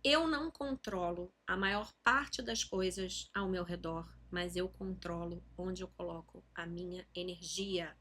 Eu não controlo a maior parte das coisas ao meu redor, mas eu controlo onde eu coloco a minha energia.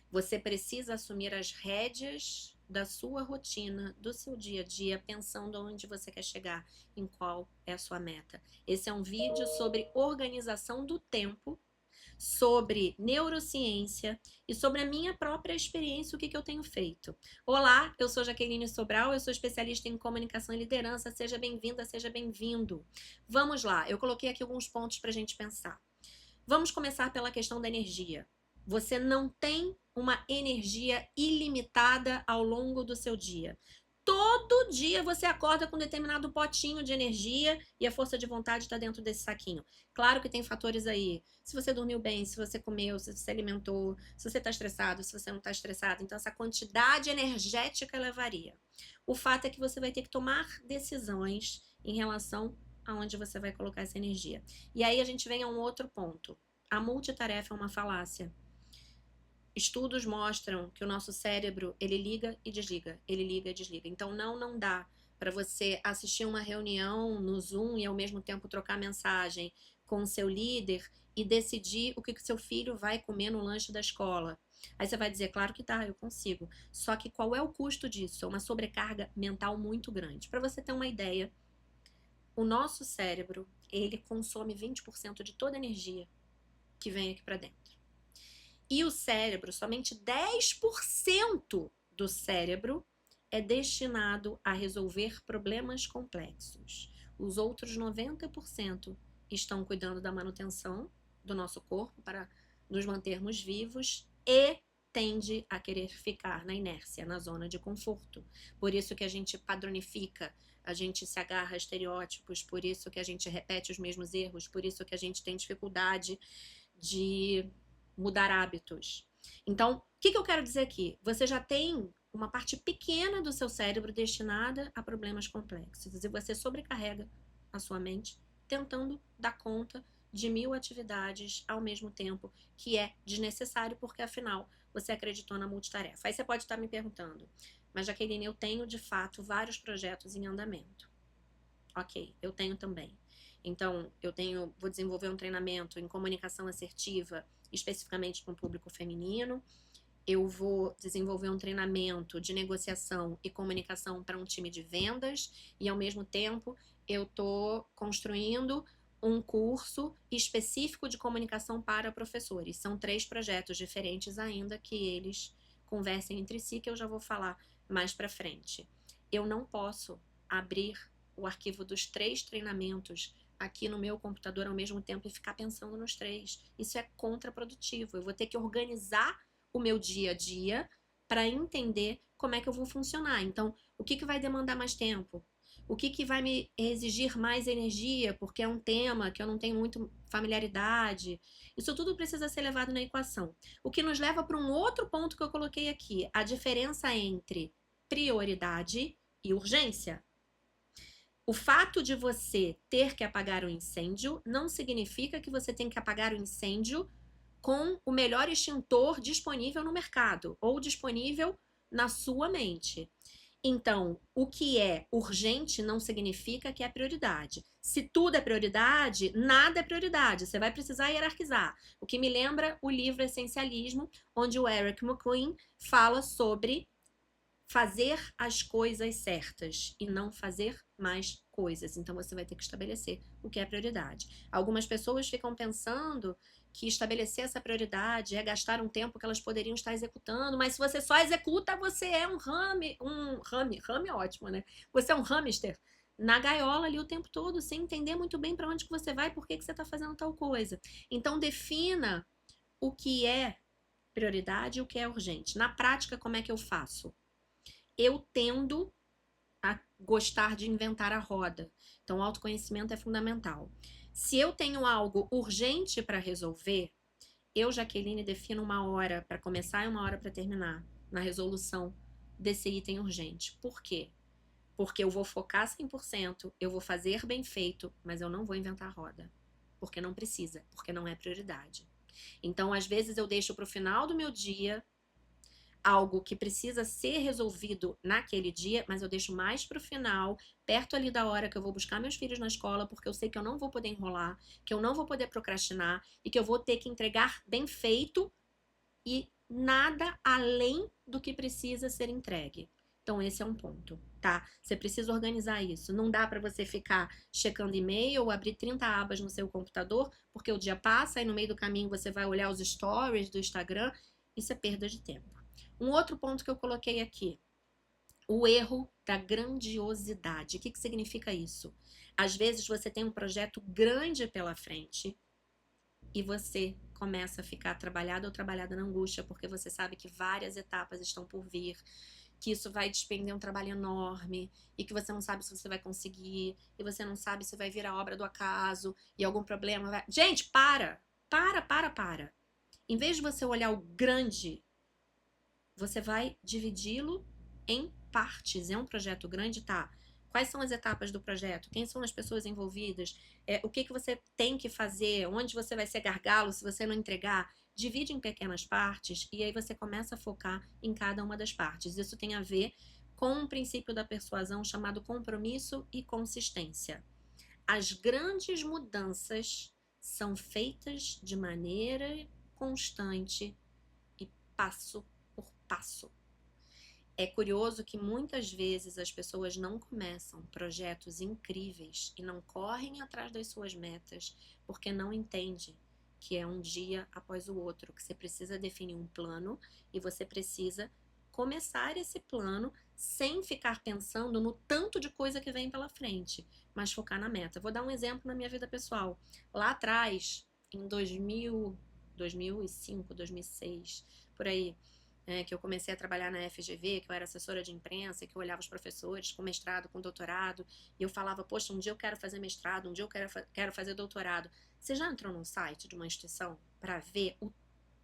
Você precisa assumir as rédeas da sua rotina, do seu dia a dia, pensando onde você quer chegar, em qual é a sua meta. Esse é um vídeo sobre organização do tempo, sobre neurociência e sobre a minha própria experiência, o que eu tenho feito. Olá, eu sou Jaqueline Sobral, eu sou especialista em comunicação e liderança. Seja bem-vinda, seja bem-vindo. Vamos lá, eu coloquei aqui alguns pontos para a gente pensar. Vamos começar pela questão da energia. Você não tem uma energia ilimitada ao longo do seu dia. Todo dia você acorda com um determinado potinho de energia e a força de vontade está dentro desse saquinho. Claro que tem fatores aí. Se você dormiu bem, se você comeu, se você se alimentou, se você está estressado, se você não está estressado. Então, essa quantidade energética ela varia. O fato é que você vai ter que tomar decisões em relação aonde você vai colocar essa energia. E aí a gente vem a um outro ponto. A multitarefa é uma falácia. Estudos mostram que o nosso cérebro, ele liga e desliga, ele liga e desliga. Então não dá para você assistir uma reunião no Zoom e ao mesmo tempo trocar mensagem com o seu líder e decidir o que o seu filho vai comer no lanche da escola. Aí você vai dizer, claro que tá, eu consigo. Só que qual é o custo disso? É uma sobrecarga mental muito grande. Para você ter uma ideia, o nosso cérebro, ele consome 20% de toda a energia que vem aqui para dentro. E o cérebro, somente 10% do cérebro é destinado a resolver problemas complexos. Os outros 90% estão cuidando da manutenção do nosso corpo para nos mantermos vivos e tende a querer ficar na inércia, na zona de conforto. Por isso que a gente padronifica, a gente se agarra a estereótipos, por isso que a gente repete os mesmos erros, por isso que a gente tem dificuldade de mudar hábitos. Então, o que eu quero dizer aqui? Você já tem uma parte pequena do seu cérebro destinada a problemas complexos e você sobrecarrega a sua mente tentando dar conta de 1000 atividades ao mesmo tempo, que é desnecessário porque afinal você acreditou na multitarefa. Aí você pode estar me perguntando, mas Jaqueline, eu tenho de fato vários projetos em andamento. Ok, eu tenho também. Então, vou desenvolver um treinamento em comunicação assertiva, especificamente para o público feminino. Eu vou desenvolver um treinamento de negociação e comunicação para um time de vendas. E, ao mesmo tempo, eu estou construindo um curso específico de comunicação para professores. São 3 projetos diferentes ainda que eles conversem entre si, que eu já vou falar mais para frente. Eu não posso abrir o arquivo dos 3 treinamentos aqui no meu computador ao mesmo tempo e ficar pensando nos 3. Isso é contraprodutivo. Eu vou ter que organizar o meu dia a dia para entender como é que eu vou funcionar. Então, o que vai demandar mais tempo? O que vai me exigir mais energia, porque é um tema que eu não tenho muito familiaridade. Isso tudo precisa ser levado na equação. O que nos leva para um outro ponto que eu coloquei aqui, a diferença entre prioridade e urgência. O fato de você ter que apagar o incêndio não significa que você tem que apagar o incêndio com o melhor extintor disponível no mercado ou disponível na sua mente. Então, o que é urgente não significa que é prioridade. Se tudo é prioridade, nada é prioridade. Você vai precisar hierarquizar. O que me lembra o livro Essencialismo, onde o Eric McQueen fala sobre fazer as coisas certas e não fazer mais coisas. Então você vai ter que estabelecer o que é prioridade. Algumas pessoas ficam pensando que estabelecer essa prioridade é gastar um tempo que elas poderiam estar executando, mas se você só executa, você é rame é ótimo, né? Você é um hamster na gaiola ali o tempo todo, sem entender muito bem para onde que você vai, por que que você está fazendo tal coisa. Então defina o que é prioridade e o que é urgente. Na prática, como é que eu faço? Eu tendo a gostar de inventar a roda. Então, o autoconhecimento é fundamental. Se eu tenho algo urgente para resolver, eu, Jaqueline, defino uma hora para começar e uma hora para terminar na resolução desse item urgente. Por quê? Porque eu vou focar 100%, eu vou fazer bem feito, mas eu não vou inventar a roda. Porque não precisa, porque não é prioridade. Então, às vezes, eu deixo para o final do meu dia algo que precisa ser resolvido naquele dia, mas eu deixo mais para o final, perto ali da hora que eu vou buscar meus filhos na escola, porque eu sei que eu não vou poder enrolar, que eu não vou poder procrastinar e que eu vou ter que entregar bem feito e nada além do que precisa ser entregue. Então, esse é um ponto, tá? Você precisa organizar isso. Não dá para você ficar checando e-mail ou abrir 30 abas no seu computador, porque o dia passa e no meio do caminho você vai olhar os stories do Instagram. Isso é perda de tempo. Um outro ponto que eu coloquei aqui, o erro da grandiosidade. O que significa isso? Às vezes você tem um projeto grande pela frente e você começa a ficar trabalhado ou trabalhada na angústia, porque você sabe que várias etapas estão por vir, que isso vai despender um trabalho enorme, e que você não sabe se você vai conseguir, e você não sabe se vai vir a obra do acaso, e algum problema vai... Gente, para! Para! Em vez de você olhar o grande, você vai dividi-lo em partes. É um projeto grande, tá? Quais são as etapas do projeto? Quem são as pessoas envolvidas? O que você tem que fazer? Onde você vai ser gargalo se você não entregar? Divide em pequenas partes e aí você começa a focar em cada uma das partes. Isso tem a ver com um princípio da persuasão chamado compromisso e consistência. As grandes mudanças são feitas de maneira constante e passo por passo. É curioso que muitas vezes as pessoas não começam projetos incríveis e não correm atrás das suas metas porque não entendem que é um dia após o outro, que você precisa definir um plano e você precisa começar esse plano sem ficar pensando no tanto de coisa que vem pela frente, mas focar na meta. Vou dar um exemplo na minha vida pessoal. Lá atrás, em 2005, 2006, por aí, que eu comecei a trabalhar na FGV, que eu era assessora de imprensa, que eu olhava os professores com mestrado, com doutorado, e eu falava, poxa, um dia eu quero fazer mestrado, um dia eu quero fazer doutorado. Você já entrou num site de uma instituição para ver o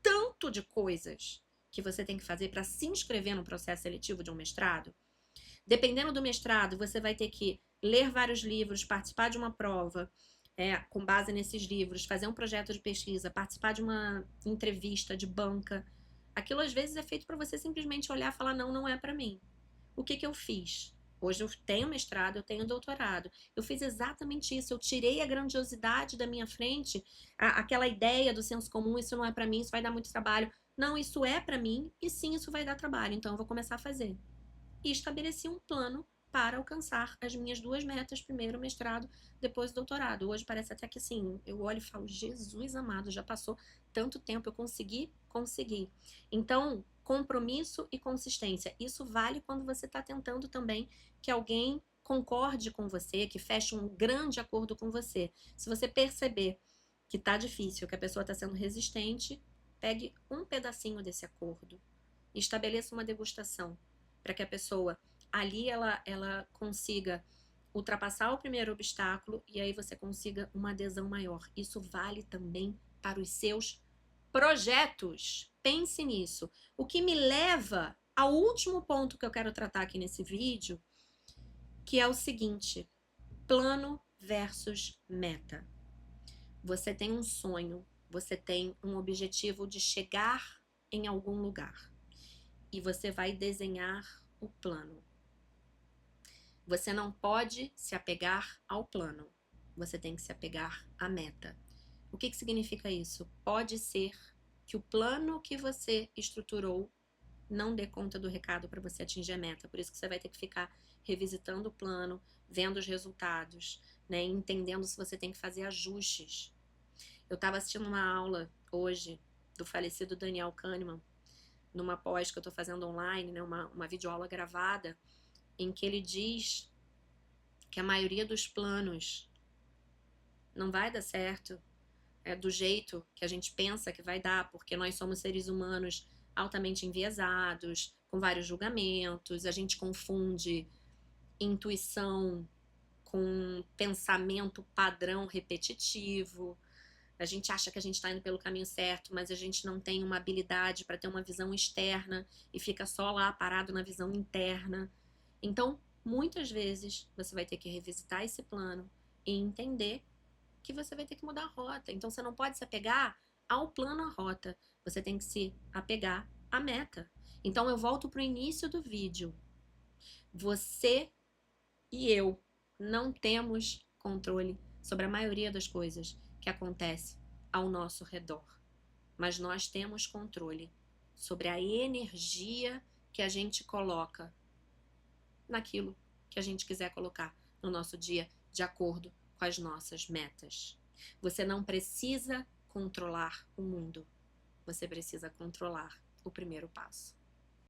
tanto de coisas que você tem que fazer para se inscrever no processo seletivo de um mestrado? Dependendo do mestrado, você vai ter que ler vários livros, participar de uma prova, com base nesses livros, fazer um projeto de pesquisa, participar de uma entrevista de banca. Aquilo às vezes é feito para você simplesmente olhar e falar, não, não é para mim. O que eu fiz? Hoje eu tenho mestrado, eu tenho doutorado. Eu fiz exatamente isso. Eu tirei a grandiosidade da minha frente, aquela ideia do senso comum, isso não é para mim, isso vai dar muito trabalho. Não, isso é para mim e sim, isso vai dar trabalho. Então eu vou começar a fazer. E estabeleci um plano para alcançar as minhas duas metas, primeiro o mestrado, depois o doutorado. Hoje parece até que assim, eu olho e falo, Jesus amado, já passou tanto tempo, eu consegui. Então, compromisso e consistência, isso vale quando você está tentando também que alguém concorde com você, que feche um grande acordo com você. Se você perceber que tá difícil, que a pessoa está sendo resistente, pegue um pedacinho desse acordo e estabeleça uma degustação para que a pessoa ali ela consiga ultrapassar o primeiro obstáculo e aí você consiga uma adesão maior. Isso vale também para os seus projetos. Pense nisso. O que me leva ao último ponto que eu quero tratar aqui nesse vídeo, que é o seguinte: plano versus meta. Você tem um sonho, você tem um objetivo de chegar em algum lugar e você vai desenhar o plano. Você não pode se apegar ao plano, você tem que se apegar à meta. O que significa isso? Pode ser que o plano que você estruturou não dê conta do recado para você atingir a meta, por isso que você vai ter que ficar revisitando o plano, vendo os resultados, né, entendendo se você tem que fazer ajustes. Eu estava assistindo uma aula hoje do falecido Daniel Kahneman, numa pós que eu estou fazendo online, né, uma videoaula gravada, em que ele diz que a maioria dos planos não vai dar certo do jeito que a gente pensa que vai dar, porque nós somos seres humanos altamente enviesados, com vários julgamentos, a gente confunde intuição com pensamento padrão repetitivo, a gente acha que a gente está indo pelo caminho certo, mas a gente não tem uma habilidade para ter uma visão externa e fica só lá parado na visão interna. Então, muitas vezes, você vai ter que revisitar esse plano e entender que você vai ter que mudar a rota. Então, você não pode se apegar ao plano, à rota. Você tem que se apegar à meta. Então eu volto para o início do vídeo. Você e eu não temos controle sobre a maioria das coisas que acontece ao nosso redor, mas nós temos controle sobre a energia que a gente coloca naquilo que a gente quiser colocar no nosso dia, de acordo com as nossas metas. Você não precisa controlar o mundo, você precisa controlar o primeiro passo.